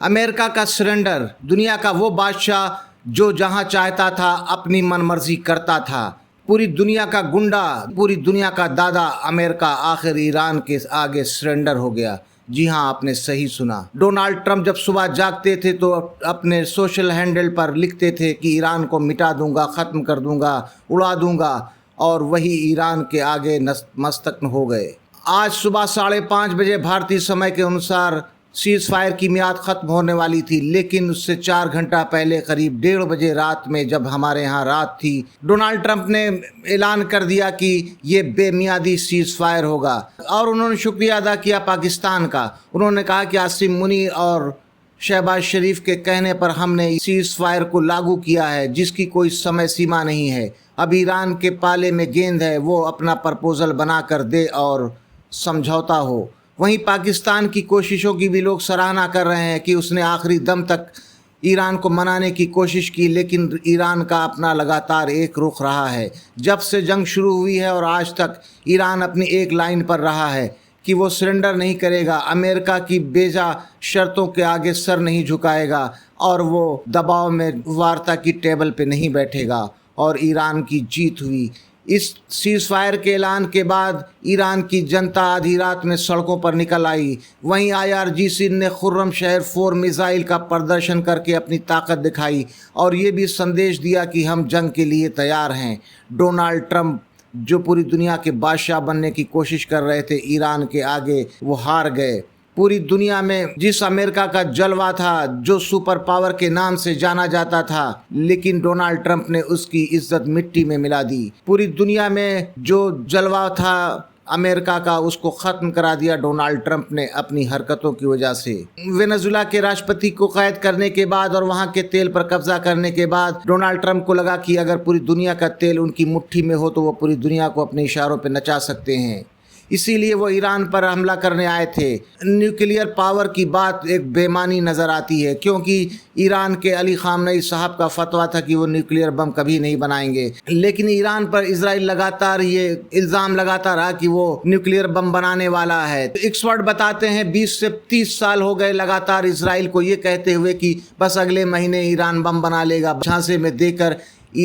America का surrender, दुनिया का वो बादशाह जो जहां चाहता था अपनी मनमर्जी करता था, पूरी दुनिया का गुंडा, पूरी दुनिया का दादा, अमेरिका आखिर ईरान के आगे सरेंडर हो गया। जी हाँ, आपने सही सुना। डोनाल्ड ट्रंप जब सुबह जागते थे तो अपने सोशल हैंडल पर लिखते थे कि ईरान को मिटा दूंगा, ख़त्म कर दूंगा, उड़ा दूंगा, और वही ईरान के आगे मस्तक हो गए। आज सुबह 5:30 बजे भारतीय समय के अनुसार सीज़ फायर की मियाद ख़त्म होने वाली थी, लेकिन उससे 4 घंटा पहले करीब 1:30 बजे रात में, जब हमारे यहाँ रात थी, डोनाल्ड ट्रंप ने ऐलान कर दिया कि ये बेमियादी सीज़ फायर होगा। और उन्होंने शुक्रिया अदा किया पाकिस्तान का। उन्होंने कहा कि आसिम मुनीर और शहबाज शरीफ के कहने पर हमने सीज़ फायर को लागू किया है, जिसकी कोई समय सीमा नहीं है। अब ईरान के पाले में गेंद है, वो अपना प्रपोजल बना कर दे और समझौता हो। वहीं पाकिस्तान की कोशिशों की भी लोग सराहना कर रहे हैं कि उसने आखिरी दम तक ईरान को मनाने की कोशिश की, लेकिन ईरान का अपना लगातार एक रुख रहा है। जब से जंग शुरू हुई है और आज तक ईरान अपनी एक लाइन पर रहा है कि वो सरेंडर नहीं करेगा, अमेरिका की बेजा शर्तों के आगे सर नहीं झुकाएगा, और वो दबाव में वार्ता की टेबल पे नहीं बैठेगा। और ईरान की जीत हुई। इस सीज़ फायर के ऐलान के बाद ईरान की जनता आधी रात में सड़कों पर निकल आई। वहीं IRGC ने खुर्रम शहर 4 मिसाइल का प्रदर्शन करके अपनी ताकत दिखाई और ये भी संदेश दिया कि हम जंग के लिए तैयार हैं। डोनाल्ड ट्रंप, जो पूरी दुनिया के बादशाह बनने की कोशिश कर रहे थे, ईरान के आगे वो हार गए। पूरी दुनिया में जिस अमेरिका का जलवा था, जो सुपर पावर के नाम से जाना जाता था, लेकिन डोनाल्ड ट्रंप ने उसकी इज्जत मिट्टी में मिला दी। पूरी दुनिया में जो जलवा था अमेरिका का, उसको ख़त्म करा दिया डोनाल्ड ट्रंप ने अपनी हरकतों की वजह से। वेनेजुला के राष्ट्रपति को कैद करने के बाद और वहां के तेल पर कब्जा करने के बाद डोनाल्ड ट्रंप को लगा कि अगर पूरी दुनिया का तेल उनकी मुट्ठी में हो तो वो पूरी दुनिया को अपने इशारों पर नचा सकते हैं। इसीलिए वो ईरान पर हमला करने आए थे। न्यूक्लियर पावर की बात एक बेमानी नज़र आती है, क्योंकि ईरान के अली ख़ामनेई साहब का फतवा था कि वो न्यूक्लियर बम कभी नहीं बनाएंगे, लेकिन ईरान पर इजराइल लगातार ये इल्ज़ाम लगाता रहा कि वो न्यूक्लियर बम बनाने वाला है। तो एक्सपर्ट बताते हैं 20 से 30 साल हो गए लगातार इजराइल को ये कहते हुए कि बस अगले महीने ईरान बम बना लेगा। झांसे में देकर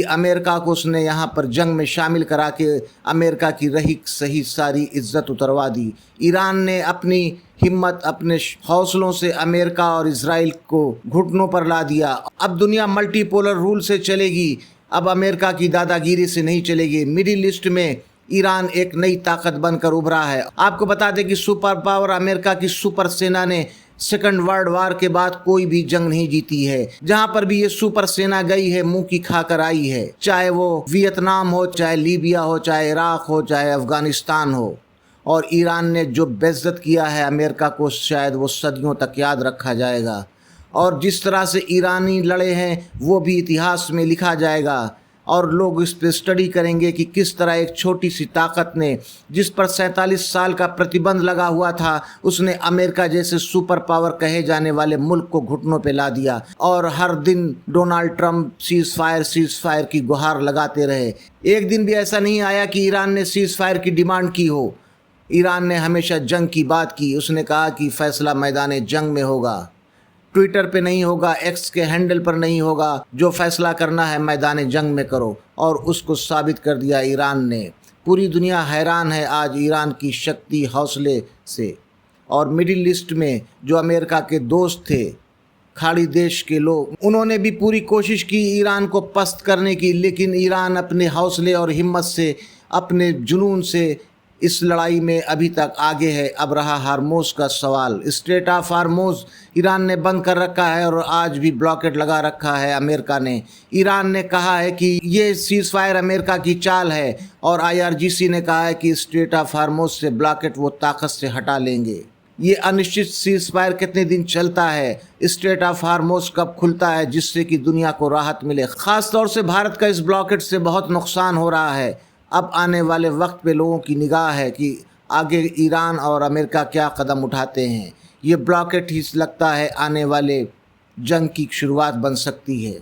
अमेरिका को उसने यहाँ पर जंग में शामिल करा के अमेरिका की रही सही सारी इज्जत उतरवा दी। ईरान ने अपनी हिम्मत, अपने हौसलों से अमेरिका और इजराइल को घुटनों पर ला दिया। अब दुनिया मल्टीपोलर रूल से चलेगी, अब अमेरिका की दादागिरी से नहीं चलेगी। मिडिल ईस्ट में ईरान एक नई ताकत बनकर उभरा है। आपको बता दें कि सुपर पावर अमेरिका की सुपर सेना ने सेकंड वर्ल्ड वार के बाद कोई भी जंग नहीं जीती है। जहां पर भी ये सुपर सेना गई है, मुंह की खाकर आई है, चाहे वो वियतनाम हो, चाहे लीबिया हो, चाहे इराक हो, चाहे अफगानिस्तान हो। और ईरान ने जो बेइज्जत किया है अमेरिका को, शायद वो सदियों तक याद रखा जाएगा। और जिस तरह से ईरानी लड़े हैं वो भी इतिहास में लिखा जाएगा, और लोग इस पर स्टडी करेंगे कि किस तरह एक छोटी सी ताकत ने, जिस पर 47 साल का प्रतिबंध लगा हुआ था, उसने अमेरिका जैसे सुपर पावर कहे जाने वाले मुल्क को घुटनों पे ला दिया। और हर दिन डोनाल्ड ट्रंप सीज़ फायर की गुहार लगाते रहे। एक दिन भी ऐसा नहीं आया कि ईरान ने सीज़ फायर की डिमांड की हो। ईरान ने हमेशा जंग की बात की। उसने कहा कि फैसला मैदान जंग में होगा, ट्विटर पे नहीं होगा, एक्स के हैंडल पर नहीं होगा। जो फैसला करना है मैदान जंग में करो, और उसको साबित कर दिया ईरान ने। पूरी दुनिया हैरान है आज ईरान की शक्ति, हौसले से। और मिडिल ईस्ट में जो अमेरिका के दोस्त थे, खाड़ी देश के लोग, उन्होंने भी पूरी कोशिश की ईरान को पस्त करने की, लेकिन ईरान अपने हौसले और हिम्मत से, अपने जुनून से इस लड़ाई में अभी तक आगे है। अब रहा हार्मोज का सवाल। स्ट्रेट ऑफ हार्मोज ईरान ने बंद कर रखा है और आज भी ब्लॉकेट लगा रखा है अमेरिका ने। ईरान ने कहा है कि ये सीज़ फायर अमेरिका की चाल है, और IRGC ने कहा है कि स्ट्रेट ऑफ हार्मोज से ब्लॉकेट वो ताकत से हटा लेंगे। ये अनिश्चित सीज़ फायर कितने दिन चलता है, स्ट्रेट ऑफ हार्मोज कब खुलता है, जिससे कि दुनिया को राहत मिले। ख़ास तौर से भारत का इस ब्लॉकेट से बहुत नुकसान हो रहा है। अब आने वाले वक्त पे लोगों की निगाह है कि आगे ईरान और अमेरिका क्या कदम उठाते हैं। ये ब्लॉकेट ही लगता है आने वाले जंग की शुरुआत बन सकती है।